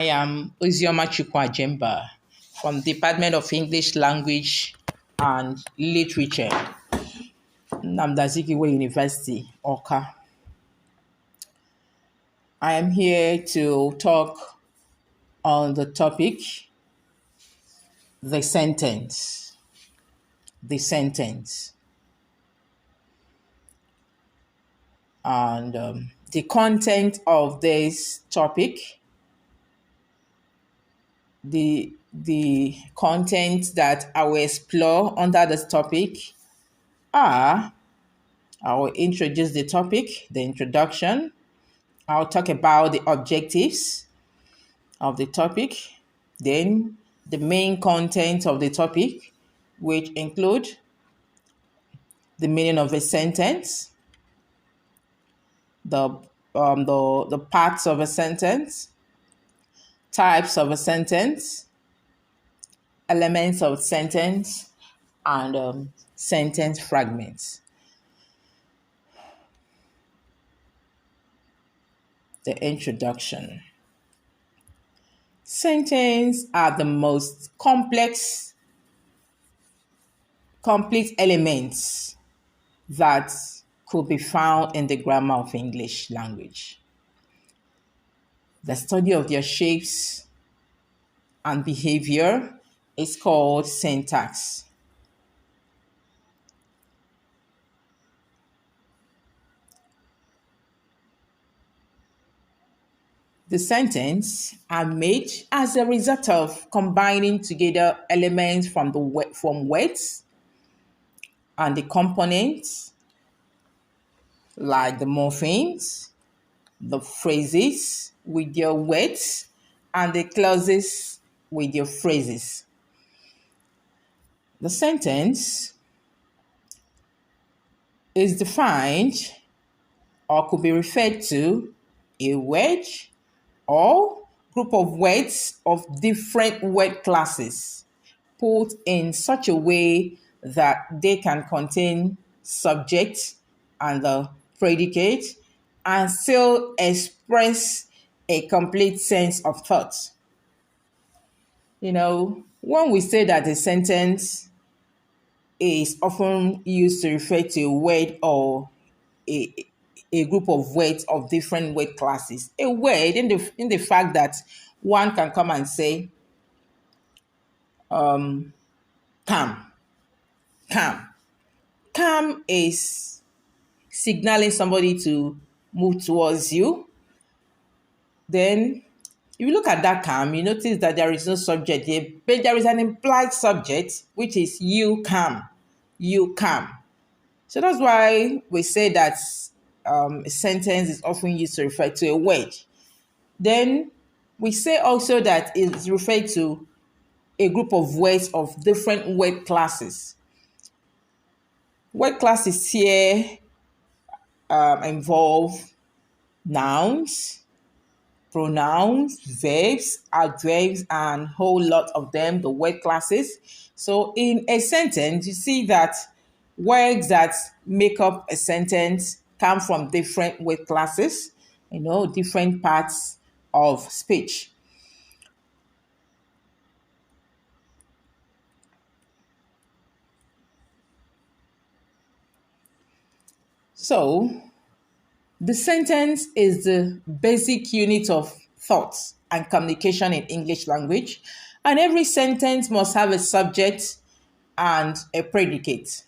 I am Oziomachukwu Ajemba from Department of English Language and Literature, Namdazikiwe University, Oka. I am here to talk on the topic, the sentence. The sentence. And the content of this topic, the content that I will explore under this topic are, I will introduce the topic, the introduction. I'll talk about the objectives of the topic, then the main content of the topic, which include the meaning of a sentence, the parts of a sentence, types of a sentence, elements of a sentence, and sentence fragments. The introduction. Sentences are the most complete elements that could be found in the grammar of English language. The study of their shapes and behavior is called syntax. The sentences are made as a result of combining together elements from words and the components like the morphemes, the phrases with their words, and the clauses with their phrases. The sentence is defined or could be referred to a word or group of words of different word classes put in such a way that they can contain subject and the predicate and still express a complete sense of thought. When we say that a sentence is often used to refer to a word or a, a group of words of different word classes. A word in the fact that one can come and say, come. Come. Come is signaling somebody to move towards you. Then, if you look at that come, you notice that there is no subject here, but there is an implied subject, which is you come. You come. So that's why we say that a sentence is often used to refer to a word. Then we say also that it's referred to a group of words of different word classes. Word classes here involve nouns, pronouns, verbs, adverbs, and a whole lot of them, the word classes. So in a sentence, you see that words that make up a sentence come from different word classes, different parts of speech. So the sentence is the basic unit of thought and communication in English language, and every sentence must have a subject and a predicate.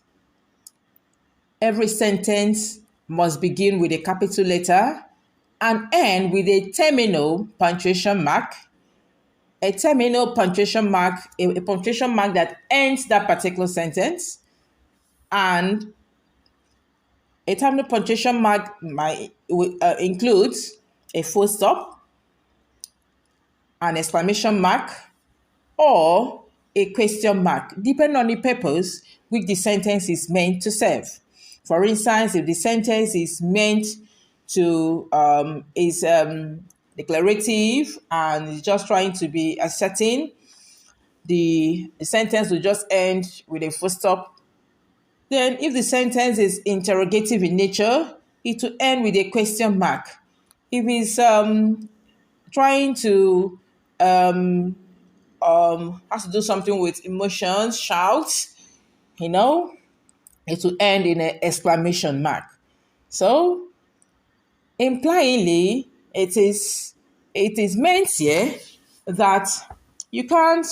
Every sentence must begin with a capital letter and end with a terminal punctuation mark. A terminal punctuation mark, a punctuation mark that ends that particular sentence, and a terminal punctuation mark includes a full stop, an exclamation mark, or a question mark, depending on the purpose which the sentence is meant to serve. For instance, if the sentence is meant to declarative and is just trying to be asserting, the sentence will just end with a full stop. Then if the sentence is interrogative in nature, it will end with a question mark. If it's trying to has to do something with emotions, shouts, you know, it will end in an exclamation mark. So implyingly, it is meant here that you can't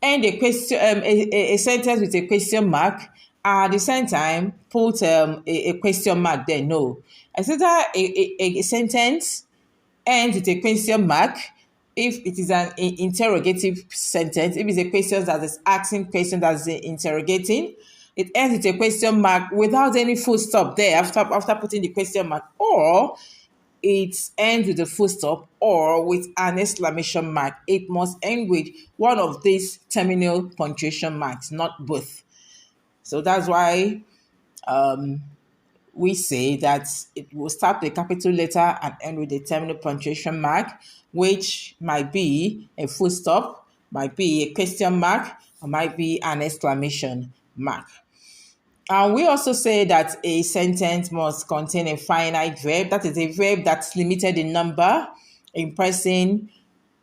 end a question a sentence with a question mark at the same time put a question mark there. No, I said that a sentence ends with a question mark if it is an interrogative sentence. If it's a question that is asking question that is interrogating, it ends with a question mark without any full stop there after putting the question mark, or it ends with a full stop or with an exclamation mark. It must end with one of these terminal punctuation marks, not both. So that's why we say that it will start with a capital letter and end with a terminal punctuation mark, which might be a full stop, might be a question mark, or might be an exclamation mark. And we also say that a sentence must contain a finite verb. That is a verb that's limited in number, in person,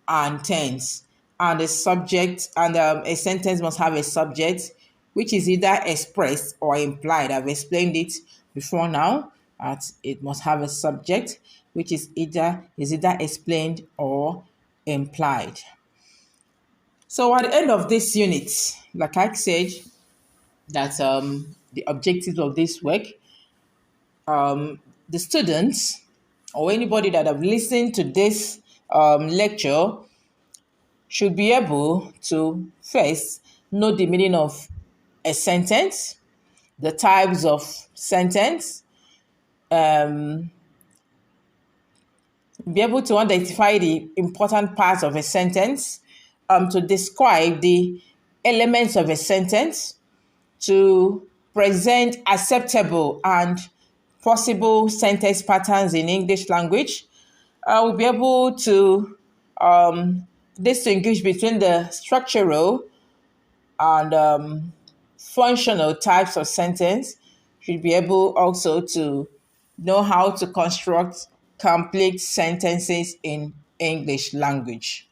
and tense. And a subject, and a sentence must have a subject, which is either expressed or implied. I've explained it before now, that it must have a subject, which is either explained or implied. So at the end of this unit, like I said, that the objectives of this work, the students or anybody that have listened to this lecture should be able to first know the meaning of a sentence, the types of sentence, be able to identify the important parts of a sentence, to describe the elements of a sentence, to present acceptable and possible sentence patterns in English language. We'll be able to distinguish between the structural and functional types of sentence. Should be able also to know how to construct complete sentences in English language.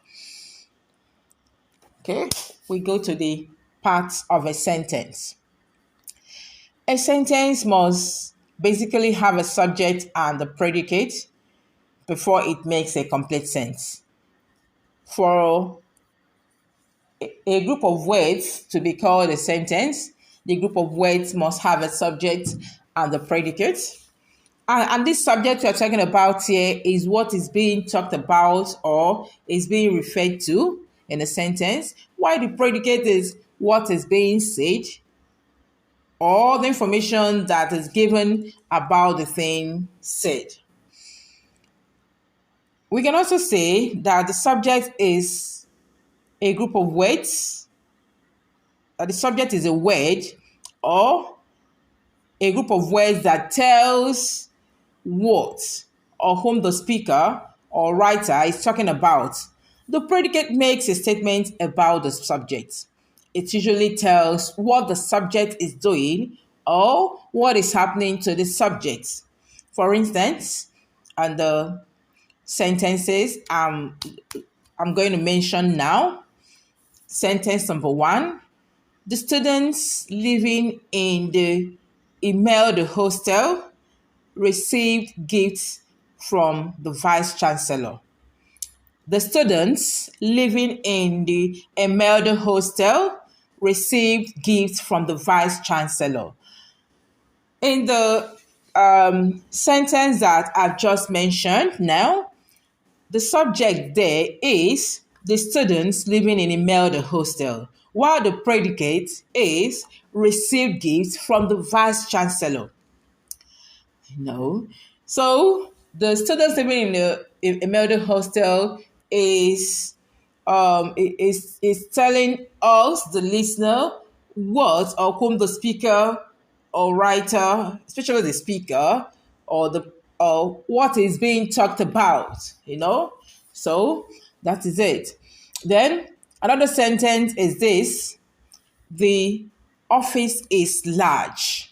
Okay, we go to the parts of a sentence. A sentence must basically have a subject and a predicate before it makes a complete sense. For a group of words to be called a sentence, the group of words must have a subject and a predicate. And this subject we're talking about here is what is being talked about or is being referred to in a sentence, while the predicate is what is being said, all the information that is given about the thing said. We can also say that the subject is a group of words, that the subject is a word or a group of words that tells what or whom the speaker or writer is talking about. The predicate makes a statement about the subject. It usually tells what the subject is doing or what is happening to the subject. For instance, and the sentences I'm going to mention now. Sentence number 1: the students living in the Imelda hostel received gifts from the vice chancellor. The students living in the Imelda hostel received gifts from the vice chancellor. In the sentence that I've just mentioned now, the subject there is the students living in Imelda hostel, while the predicate is received gifts from the vice chancellor. No. So the students living in the Imelda hostel is telling us, the listener, what or whom the speaker or writer, especially the speaker, or what is being talked about. So that is it. Then another sentence is this: the office is large.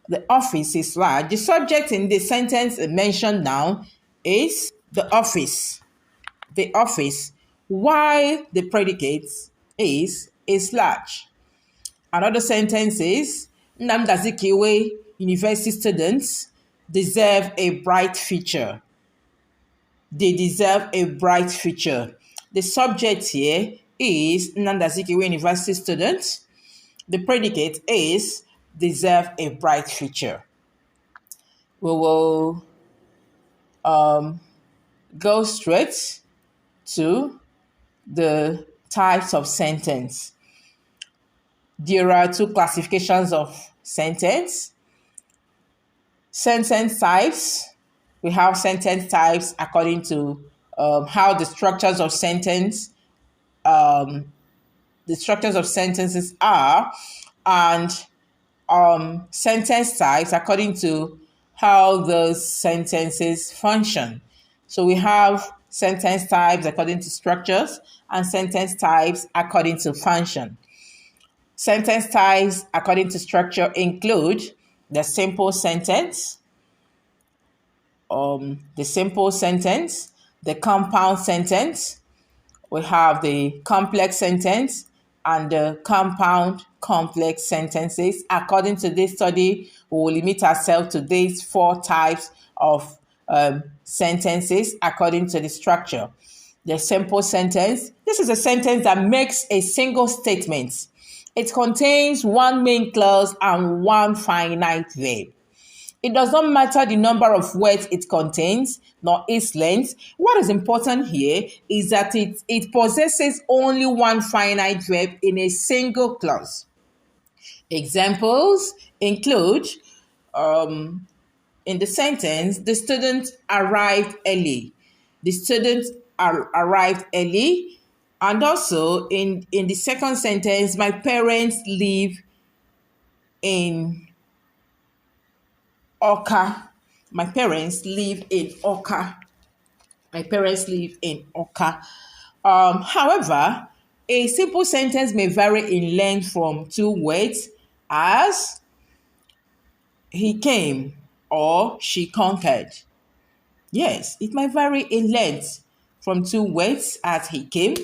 The office is large. The subject in the sentence mentioned now is the office. The office, while the predicate is large. Another sentence is Nnamdi Azikiwe University students deserve a bright future. They deserve a bright future. The subject here is Nnamdi Azikiwe University students. The predicate is deserve a bright future. We will go straight to the types of sentence. There are two classifications of sentence. Sentence types. We have sentence types according to how the structures of sentences are, and sentence types according to how the sentences function. So we have sentence types according to structures and sentence types according to function. Sentence types according to structure include the simple sentence, the compound sentence. We have the complex sentence and the compound complex sentences. According to this study, we will limit ourselves to these four types of sentences according to the structure. The simple sentence. This is a sentence that makes a single statement. It contains one main clause and one finite verb. It does not matter the number of words it contains, nor its length. What is important here is that it possesses only one finite verb in a single clause. Examples include, in the sentence, the student arrived early. The student arrived early. And also, in the second sentence, my parents live in Oka. My parents live in Oka. However, a simple sentence may vary in length from two words as he came or she conquered. Yes, it might vary in length from two words as he came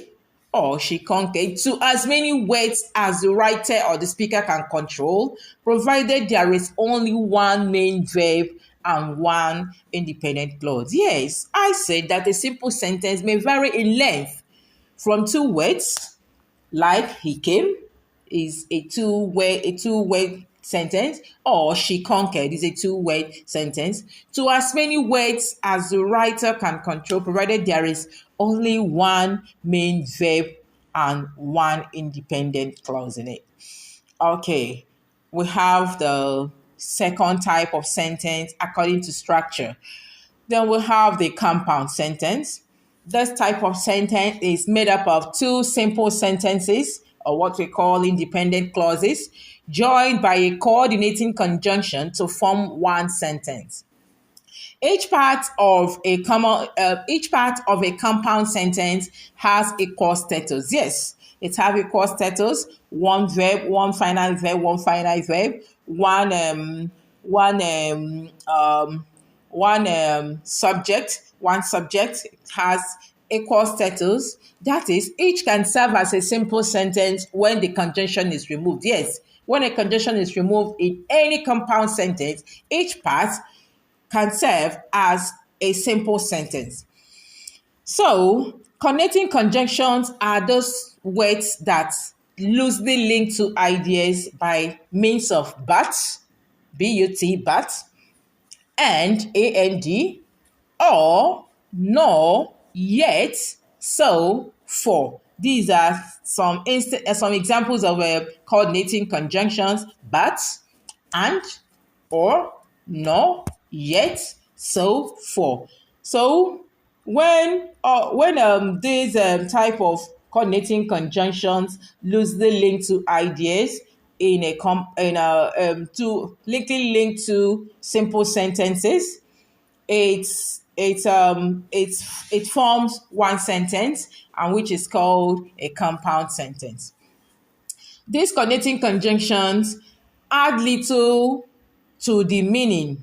or she conquered to as many words as the writer or the speaker can control, provided there is only one main verb and one independent clause. Yes, I said that a simple sentence may vary in length from two words, like he came is a two-word sentence, or she conquered is a two-word sentence, to as many words as the writer can control, provided there is only one main verb and one independent clause in it. Okay, we have the second type of sentence according to structure. Then we have the compound sentence. This type of sentence is made up of two simple sentences, or what we call independent clauses, joined by a coordinating conjunction to form one sentence. Each part of a compound sentence has equal status. Yes, it has equal status. One verb, one finite verb, one subject has equal status. That is, each can serve as a simple sentence when the conjunction is removed. Yes, when a conjunction is removed in any compound sentence, each part can serve as a simple sentence. So, connecting conjunctions are those words that loosely link to ideas by means of but, B-U-T, but, and, A-N-D, or, nor, yet, so, for. These are some examples of coordinating conjunctions: but, and, or, nor, yet, so, for. So when these type of coordinating conjunctions loosely linked to ideas linked to simple sentences, it forms one sentence, and which is called a compound sentence. These connecting conjunctions add little to the meaning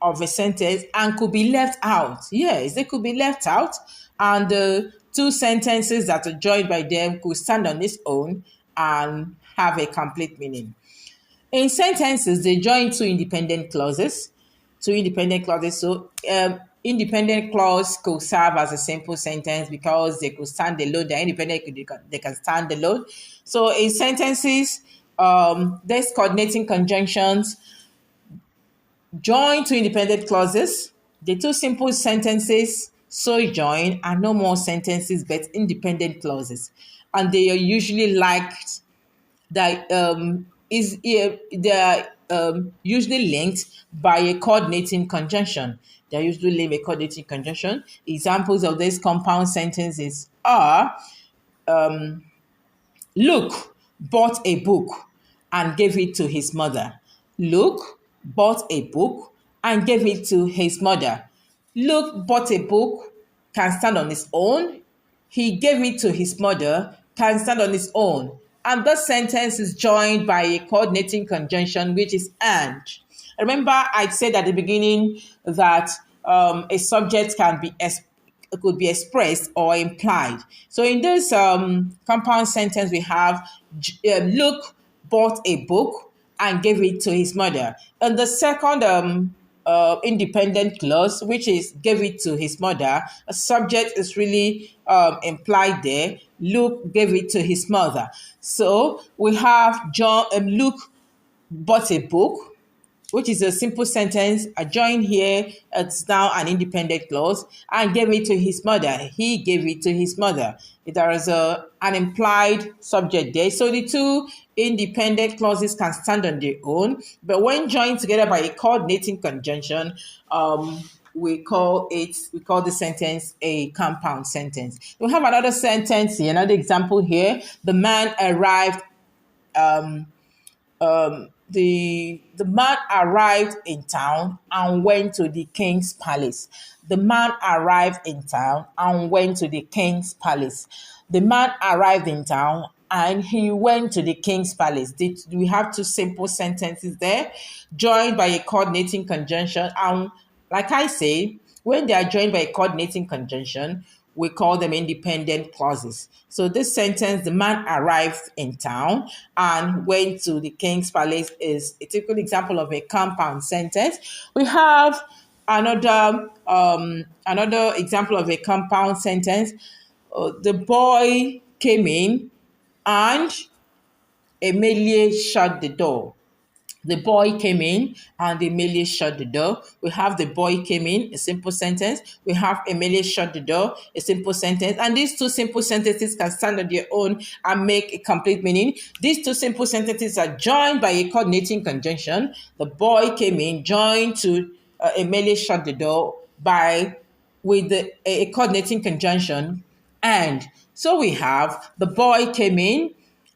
of a sentence and could be left out. Yes, they could be left out. And two sentences that are joined by them could stand on its own and have a complete meaning. In sentences, they join two independent clauses. Two independent clauses. So, independent clause could serve as a simple sentence because they could stand alone. They're independent, they can stand alone. So, in sentences, there's coordinating conjunctions join two independent clauses. The two simple sentences so join are no more sentences but independent clauses, and they are usually liked that they are usually linked by a coordinating conjunction. They are usually linked by a coordinating conjunction. Examples of these compound sentences are Luke bought a book and gave it to his mother. Luke bought a book and gave it to his mother. Luke bought a book, can stand on his own. He gave it to his mother, can stand on his own. And that sentence is joined by a coordinating conjunction, which is and. Remember, I said at the beginning that a subject could be expressed or implied. So in this compound sentence, we have Luke bought a book and gave it to his mother. And the second independent clause, which is gave it to his mother, a subject is really implied there. Luke gave it to his mother. So we have Luke bought a book, which is a simple sentence. I join here, it's now an independent clause, and gave it to his mother. He gave it to his mother. There is an implied subject there. So the two independent clauses can stand on their own, but when joined together by a coordinating conjunction, we call the sentence a compound sentence. We have another sentence here, another example here. The man arrived the man arrived in town and went to the king's palace. The man arrived in town and went to the king's palace. The man arrived in town and he went to the king's palace. We have two simple sentences there, joined by a coordinating conjunction. And like I say, when they are joined by a coordinating conjunction, we call them independent clauses. So this sentence, the man arrived in town and went to the king's palace, is a typical example of a compound sentence. We have another example of a compound sentence. The boy came in and Emilie shut the door. The boy came in and Emilie shut the door. We have the boy came in, a simple sentence. We have Emilie shut the door, a simple sentence. And these two simple sentences can stand on their own and make a complete meaning. These two simple sentences are joined by a coordinating conjunction. The boy came in, joined to Emilie shut the door with a coordinating conjunction. And so we have the boy came in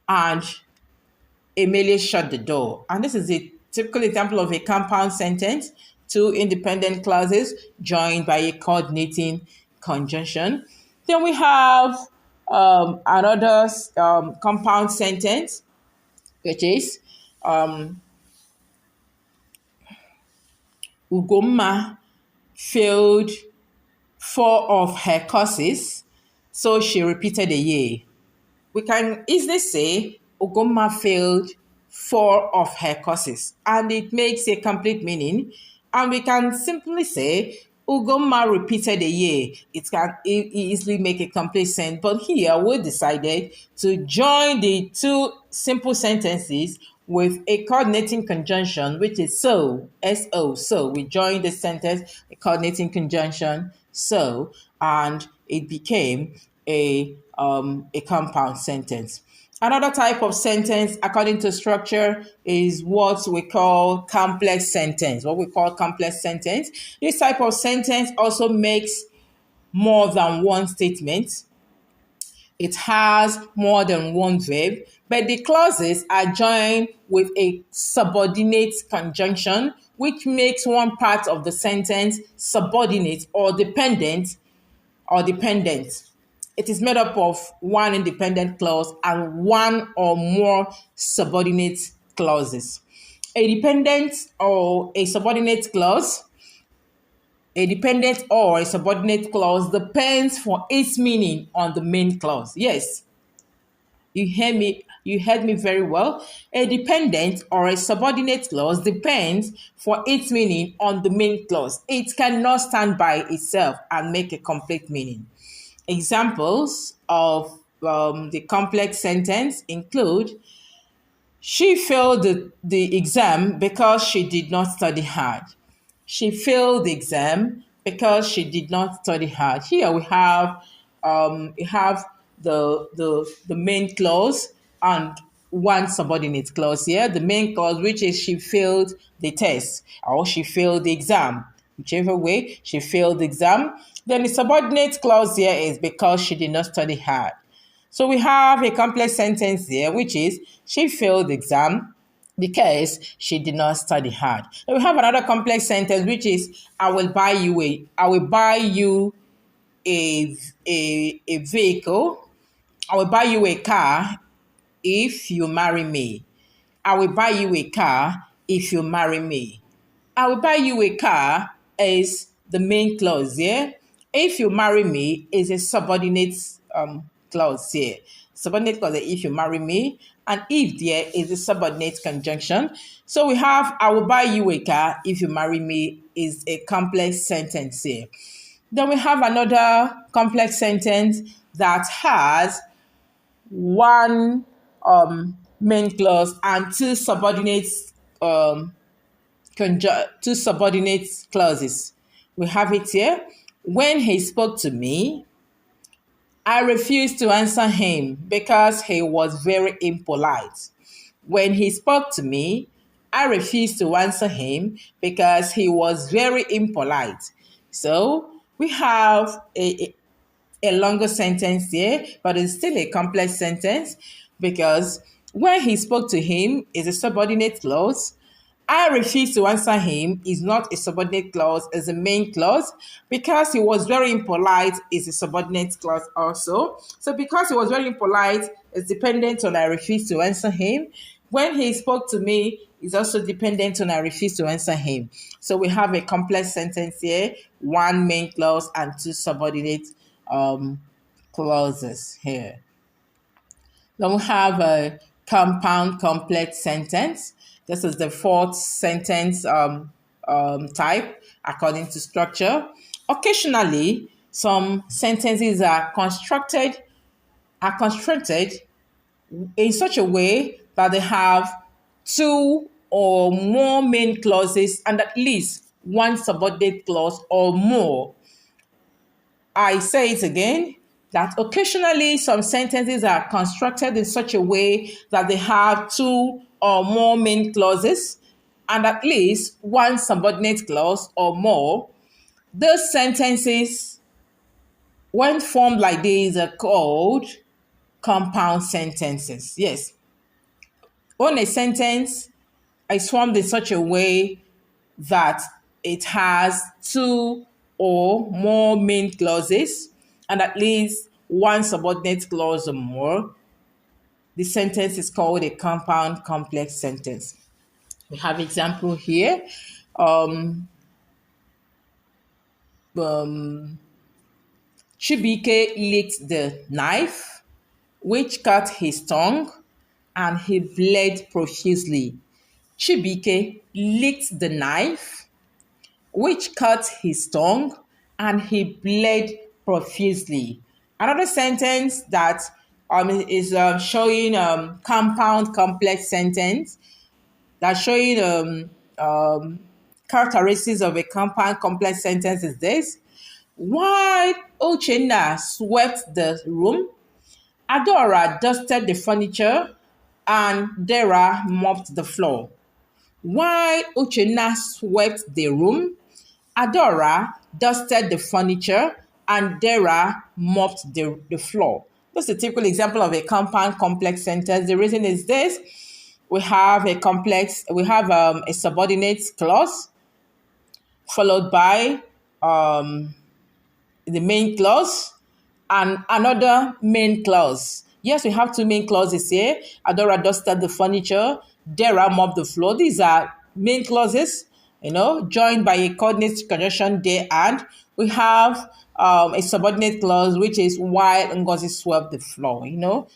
and Emilie shut the door. And this is a typical example of a compound sentence, two independent clauses joined by a coordinating conjunction. Then we have another compound sentence, which is Ugomma failed 4 of her courses, so she repeated a year. We can easily say Ugomma failed 4 of her courses, and it makes a complete meaning. And we can simply say Ugomma repeated a year. It can easily make a complete sense. But here we decided to join the two simple sentences with a coordinating conjunction, which is so, S-O. So we joined the sentence, a coordinating conjunction, so, and it became a compound sentence. Another type of sentence, according to structure, is what we call complex sentence. This type of sentence also makes more than one statement. It has more than one verb, but the clauses are joined with a subordinate conjunction, which makes one part of the sentence subordinate or dependent. It is made up of one independent clause and one or more subordinate clauses. A dependent or a subordinate clause A dependent or a subordinate clause depends for its meaning on the main clause. Yes, you heard me very well. A dependent or a subordinate clause depends for its meaning on the main clause. It cannot stand by itself and make a complete meaning. Examples of the complex sentence include: she failed the exam because she did not study hard. She failed the exam because she did not study hard. Here we have the main clause and one subordinate clause here. The main clause, which is she failed the test or she failed the exam. Whichever way, she failed the exam. Then the subordinate clause here is because she did not study hard. So we have a complex sentence here, which is she failed the exam because she did not study hard. Then we have another complex sentence, which is I will buy you a vehicle. I will buy you a car if you marry me. I will buy you a car if you marry me. I will buy you a car is the main clause here. If you marry me is a subordinate clause here. Subordinate clause if you marry me, and if there is a subordinate conjunction. So we have I will buy you a car if you marry me is a complex sentence here. Then we have another complex sentence that has one main clause and two subordinate clauses. We have it here. When he spoke to me, I refused to answer him because he was very impolite. When he spoke to me, I refused to answer him because he was very impolite. So we have a longer sentence here, but it's still a complex sentence because when he spoke to him is a subordinate clause. I refuse to answer him is not a subordinate clause, is a main clause. Because he was very impolite is a subordinate clause also. So because he was very impolite is dependent on I refuse to answer him. When he spoke to me is also dependent on I refuse to answer him. So we have a complex sentence here, one main clause and two subordinate clauses here. Then we have a compound complex sentence. This is the fourth sentence type according to structure. Occasionally, some sentences are constructed in such a way that they have two or more main clauses and at least one subordinate clause or more. I say it again, that occasionally some sentences are constructed in such a way that they have two or more main clauses and at least one subordinate clause or more. Those sentences, when formed like these, are called compound sentences. Yes. When a sentence is formed in such a way that it has two or more main clauses and at least one subordinate clause or more, the sentence is called a compound complex sentence. We have example here. Chibike licked the knife, which cut his tongue, and he bled profusely. Chibike licked the knife, which cut his tongue, and he bled profusely. Another sentence that is showing compound complex sentence that's showing characteristics of a compound complex sentence is this. While Uchenna swept the room, Adora dusted the furniture, and Dara mopped the floor. While Uchenna swept the room, Adora dusted the furniture, and Dara mopped the floor. That's a typical example of a compound complex sentence. The reason is this. We have a subordinate clause followed by the main clause and another main clause. Yes, we have two main clauses here. Adora dusted the furniture, Dara mopped the floor. These are main clauses. joined by a coordinate conjunction there, and we have a subordinate clause, which is while Ngozi swept the floor.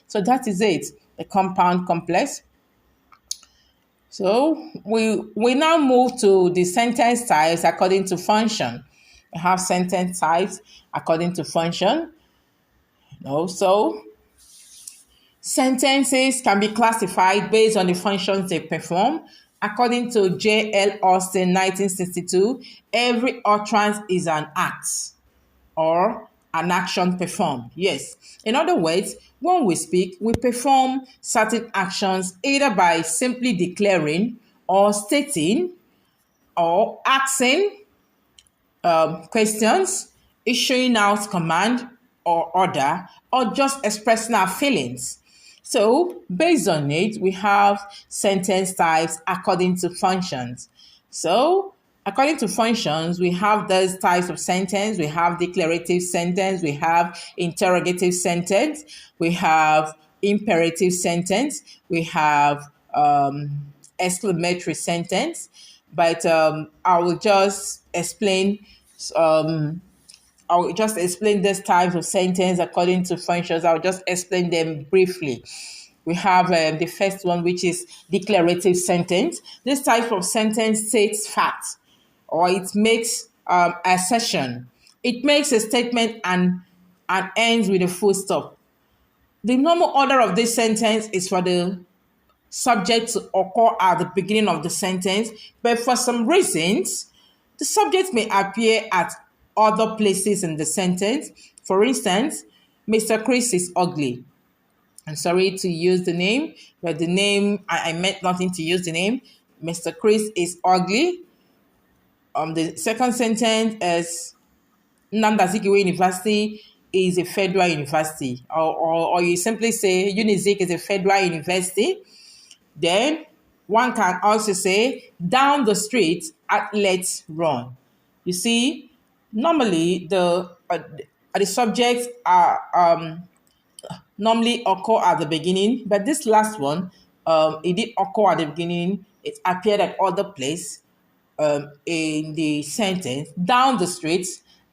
So that is it, the compound complex. So we now move to the sentence types according to function. We have sentence types according to function. So sentences can be classified based on the functions they perform. According to J.L. Austin, 1962, every utterance is an act or an action performed. Yes. In other words, when we speak, we perform certain actions either by simply declaring or stating or asking questions, issuing out command or order, or just expressing our feelings. So, based on it, we have sentence types according to functions. So, according to functions, we have those types of sentence. We have declarative sentence, we have interrogative sentence, we have imperative sentence, we have exclamatory sentence. But I will just explain this types of sentence according to functions. I'll just explain them briefly. We have the first one, which is declarative sentence. This type of sentence states facts, or it makes assertion. It makes a statement and ends with a full stop. The normal order of this sentence is for the subject to occur at the beginning of the sentence, but for some reasons, the subject may appear at other places in the sentence. For instance, Mr. Chris is ugly. I'm sorry to use the name, but the name, I meant nothing to use the name. Mr. Chris is ugly. The second sentence is Nnamdi Azikiwe University is a federal university, or you simply say Unizik is a federal university. Then one can also say down the street, athletes run. You see, normally the subjects are normally occur at the beginning, but this last one, it did occur at the beginning. It appeared at other place in the sentence. Down the street,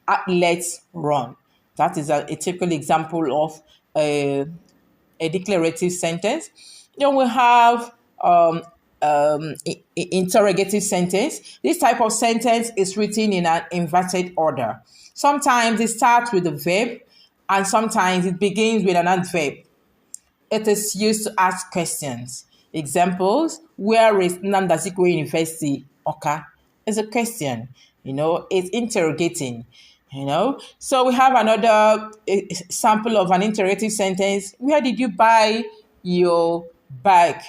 athletes run. That is a typical example of a declarative sentence. Then we have interrogative sentence. This type of sentence is written in an inverted order. Sometimes it starts with a verb, and sometimes it begins with an adverb. It is used to ask questions. Examples: where is Nnamdi Azikiwe University? Okay, it's a question. It's interrogating. So we have another sample of an interrogative sentence. Where did you buy your bag?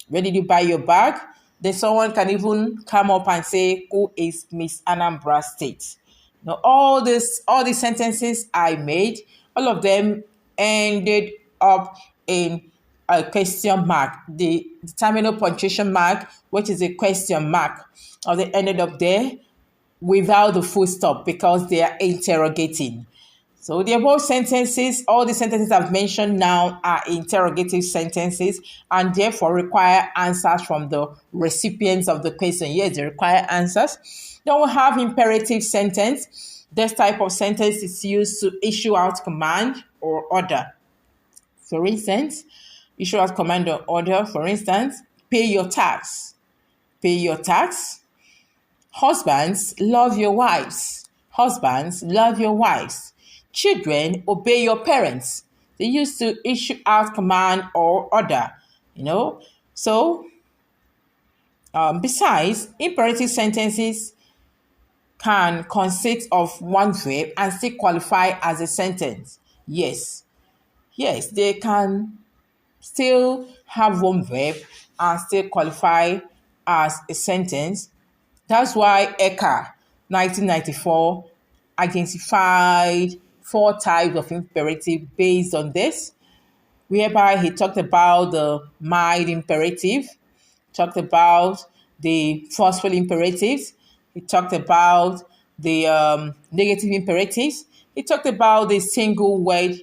Where did you buy your bag? Then someone can even come up and say, who is Miss Anambra State? Now, all these sentences I made, all of them ended up in a question mark. The terminal punctuation mark, which is a question mark, or they ended up there without the full stop because they are interrogating. So the above sentences, all the sentences I've mentioned now are interrogative sentences and therefore require answers from the recipients of the question. Yes, they require answers. Then we have imperative sentence. This type of sentence is used to issue out command or order. For instance, issue out command or order. For instance, pay your tax. Pay your tax. Husbands, love your wives. Husbands, love your wives. Children, obey your parents. They used to issue out command or order, So, besides, imperative sentences can consist of one verb and still qualify as a sentence. Yes, they can still have one verb and still qualify as a sentence. That's why ECA 1994 identified 4 types of imperative based on this, whereby he talked about the mild imperative, talked about the forceful imperatives, he talked about the negative imperatives, he talked about the single word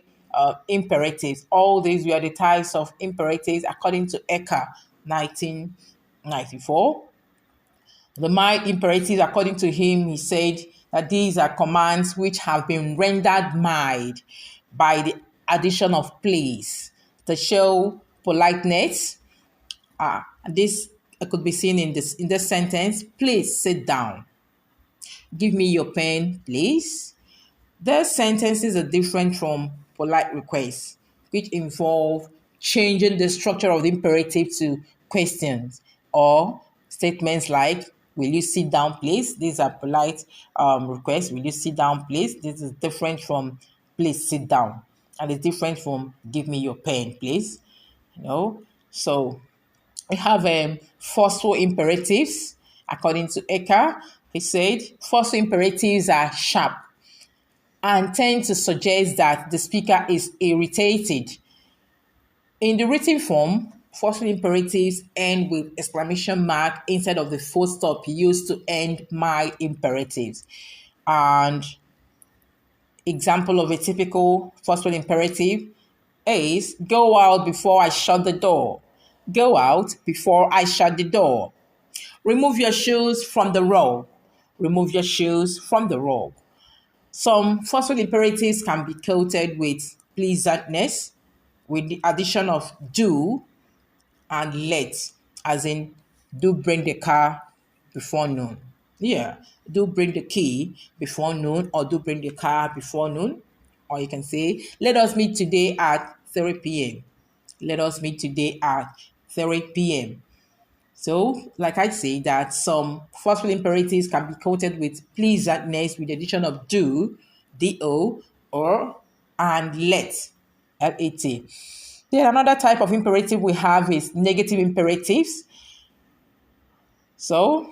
imperatives. All these were the types of imperatives according to ECA 1994. The mild imperatives, according to him, he said that these are commands which have been rendered mild by the addition of please to show politeness. This could be seen in this sentence. Please sit down. Give me your pen, please. Their sentences are different from polite requests, which involve changing the structure of the imperative to questions or statements like, will you sit down, please? These are polite requests. Will you sit down, please? This is different from please sit down. And it's different from give me your pen, please. So we have forceful imperatives. According to Eka, he said forceful imperatives are sharp and tend to suggest that the speaker is irritated. In the written form, forceful imperatives end with exclamation mark instead of the full stop used to end my imperatives. And example of a typical forceful imperative is go out before I shut the door. Go out before I shut the door. Remove your shoes from the rug. Remove your shoes from the rug. Some forceful imperatives can be quoted with pleasantness, with the addition of do and let, as in, do bring the car before noon. Yeah, do bring the key before noon, or do bring the car before noon. Or you can say, let us meet today at 3 p.m. Let us meet today at 3 p.m. So, like I say, that some forceful imperatives can be quoted with pleasantness with the addition of do, or and let. Then another type of imperative we have is negative imperatives. So,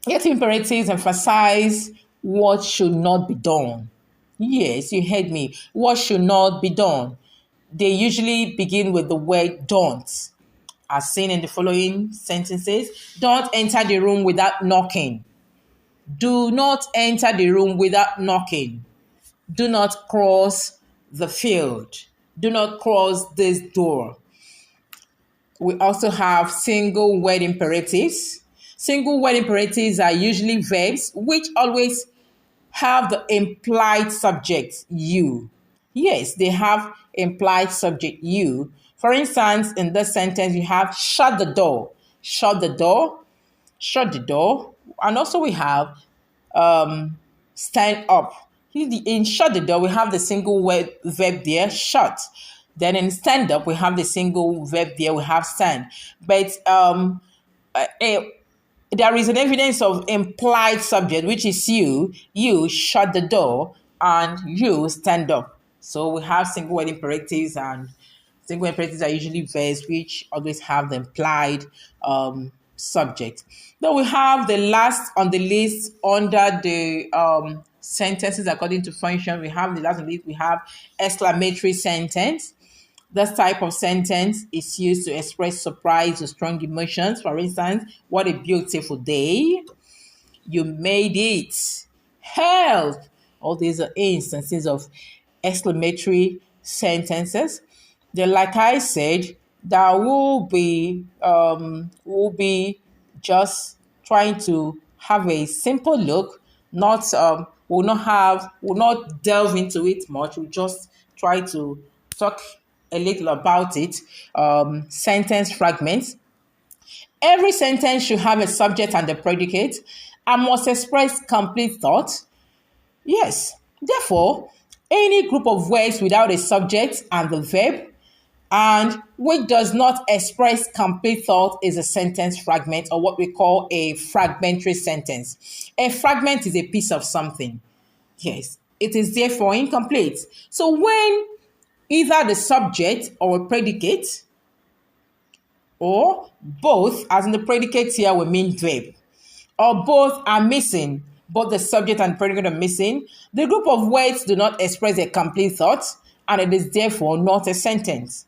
negative imperatives emphasize what should not be done. Yes, you heard me. What should not be done. They usually begin with the word don't, as seen in the following sentences. Don't enter the room without knocking. Do not enter the room without knocking. Do not cross the field. Do not cross this door. We also have single word imperatives. Single word imperatives are usually verbs which always have the implied subject you. Yes, they have implied subject you. For instance, in this sentence, you have shut the door, shut the door, shut the door. And also we have stand up. In shut the door, we have the single word verb there, shut. Then in stand up, we have the single verb there, we have stand. But there is an evidence of implied subject, which is you shut the door, and you stand up. So we have single word imperatives, and single word imperatives are usually verbs which always have the implied subject. Then we have the last on the list under the sentences according to function. We have the last on the list, we have exclamatory sentence. This type of sentence is used to express surprise or strong emotions. For instance, what a beautiful day. You made it. Help. All these are instances of exclamatory sentences. Then, like I said, there will be just trying to have a simple look, not will not delve into it much. We'll just try to talk a little about it. Sentence fragments. Every sentence should have a subject and a predicate and must express complete thought. Yes. Therefore, any group of words without a subject and the verb and which does not express complete thought is a sentence fragment, or what we call a fragmentary sentence. A fragment is a piece of something. Yes. It is therefore incomplete. So when either the subject or a predicate, or both, as in the predicate here will mean verb, or both are missing, both the subject and predicate are missing, the group of words do not express a complete thought, and it is therefore not a sentence.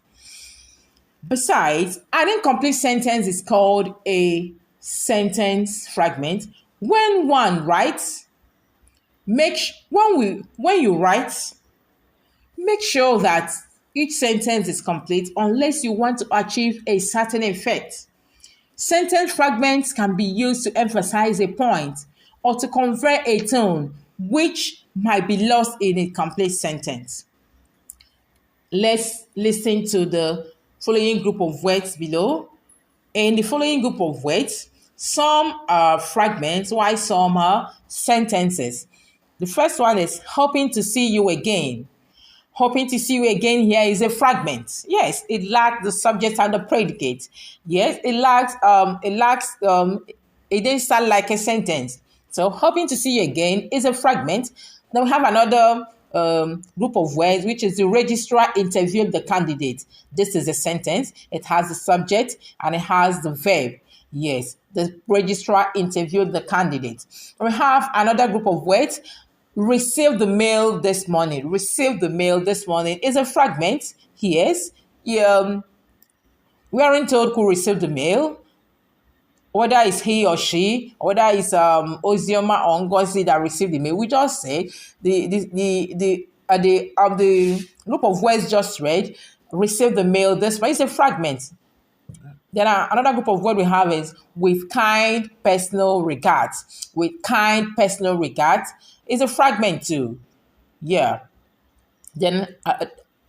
Besides, an incomplete sentence is called a sentence fragment. When one writes, when you write, make sure that each sentence is complete unless you want to achieve a certain effect. Sentence fragments can be used to emphasize a point or to convey a tone which might be lost in a complete sentence. Let's listen to the following group of words below. In the following group of words, some are fragments while some are sentences. The first one is hoping to see you again. Hoping to see you again here is a fragment. Yes, it lacks the subject and the predicate. Yes, it didn't sound like a sentence. So hoping to see you again is a fragment. Then we have another group of words, which is the registrar interviewed the candidate. This is a sentence. It has the subject and it has the verb. Yes, the registrar interviewed the candidate. We have another group of words. Received the mail this morning. Received the mail this morning is a fragment. Yes. We aren't told who received the mail, whether it's he or she, whether it's Ozioma or Ngozi that received the mail. We just say the group of words just read, received the mail this morning. It's a fragment. Then another group of words we have is with kind personal regards. With kind personal regards is a fragment too. Yeah. Then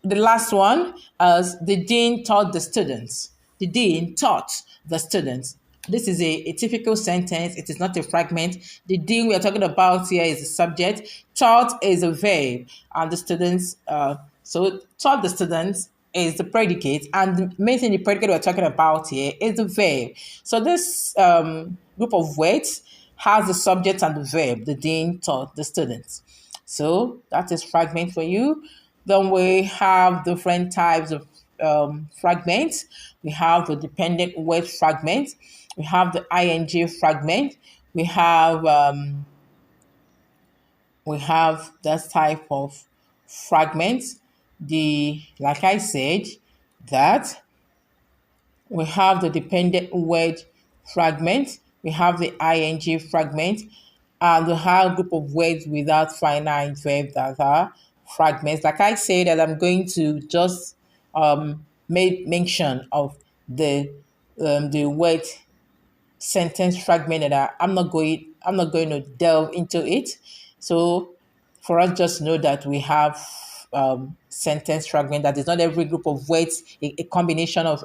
the last one is the dean taught the students. The dean taught the students. This is a typical sentence. It is not a fragment. The dean we are talking about here is the subject. Taught is a verb. And the students, so taught the students is the predicate. And the main thing the predicate we're talking about here is the verb. So this group of words has the subject and the verb. The dean taught the students. So that is fragment for you. Then we have different types of fragments. We have the dependent word fragment. We have the ing fragment. We have that type of fragment. Like I said, that we have the dependent word fragment. We have the ing fragment. And we have a group of words without finite verb that are fragments. Like I said, that I'm going to just make mention of the word sentence fragment that I'm not going to delve into it. So for us just know that we have sentence fragment, that is not every group of words, a combination of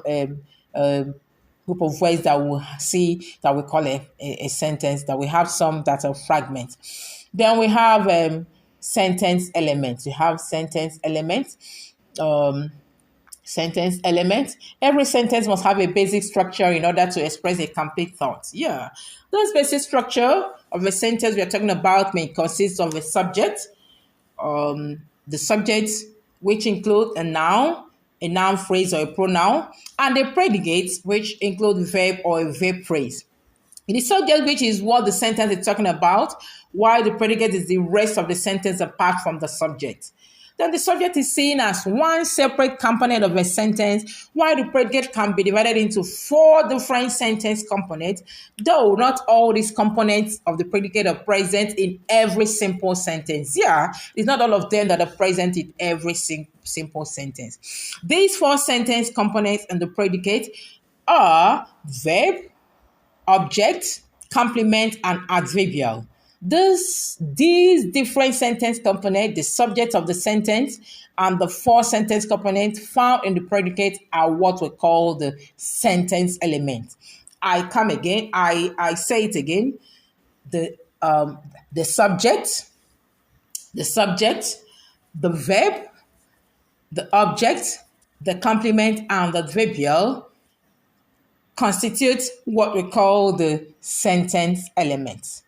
group of words that we see that we call a sentence, that we have some that are fragments. Then we have sentence elements. We have sentence elements. Sentence elements. Every sentence must have a basic structure in order to express a complete thought. Yeah. This basic structure of a sentence we are talking about may consist of a subject, the subject, which include a noun phrase or a pronoun, and a predicate, which include verb or a verb phrase. The subject, which is what the sentence is talking about, while the predicate is the rest of the sentence apart from the subject. Then the subject is seen as one separate component of a sentence, while the predicate can be divided into 4 different sentence components, though not all these components of the predicate are present in every simple sentence. Yeah, it's not all of them that are present in every simple sentence. These 4 sentence components and the predicate are verb, object, complement, and adverbial. These different sentence components, the subject of the sentence, and the 4 sentence components found in the predicate are what we call the sentence element. I come again. I say it again. The subject, the verb, the object, the complement, and the adverbial constitute what we call the sentence elements.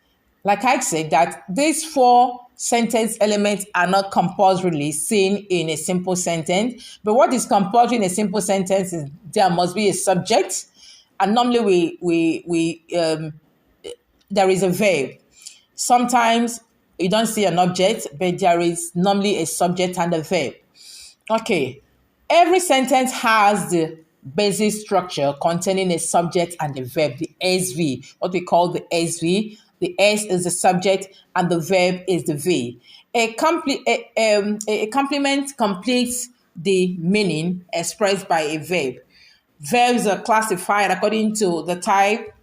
Like I said, that these 4 sentence elements are not compulsorily seen in a simple sentence, but what is compulsory in a simple sentence is there must be a subject, and normally there is a verb. Sometimes you don't see an object, but there is normally a subject and a verb. Okay, every sentence has the basic structure containing a subject and a verb, the SV, what we call the SV. The S is the subject and the verb is the V. A complement completes the meaning expressed by a verb. Verbs are classified according to the type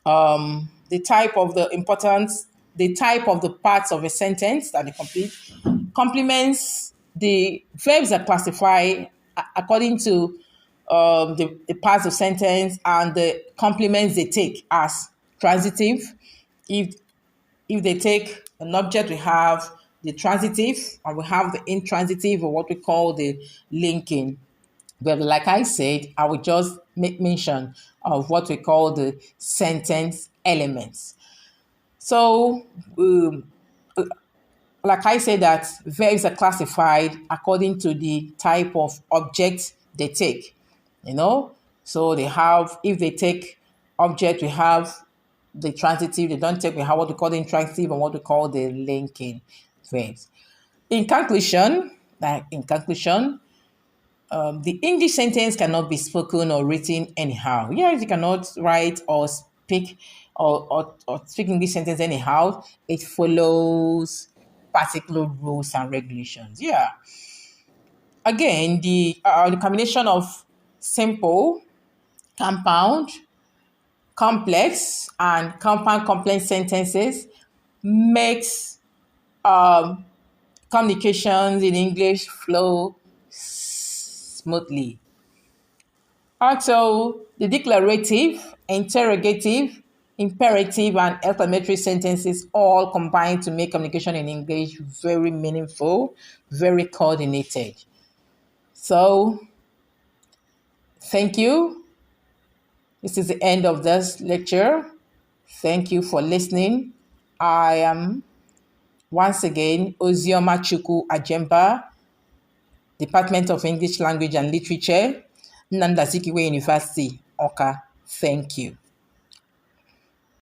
of the importance, the type of the parts of a sentence that they complete. Complements, the verbs are classified according to the parts of sentence and the complements they take as transitive. If if they take an object, we have the transitive and we have the intransitive, or what we call the linking. But like I said, I will just make mention of what we call the sentence elements. So, like I said, that verbs are classified according to the type of object they take. You know, so they have, if they take object, we have the transitive. They don't take, we have what we call the intransitive and what we call the linking verbs. In conclusion, the English sentence cannot be spoken or written anyhow. Yes, you cannot write or speak or speak English sentence anyhow. It follows particular rules and regulations. Yeah. Again, the combination of simple, compound, complex, and compound complex sentences makes communications in English flow smoothly. Also, the declarative, interrogative, imperative, and exclamatory sentences all combine to make communication in English very meaningful, very coordinated. So, thank you. This is the end of this lecture. Thank you for listening. I am once again Oziomachukwu Ajemba, Department of English Language and Literature, Nnamdi Azikiwe University, Awka. Thank you.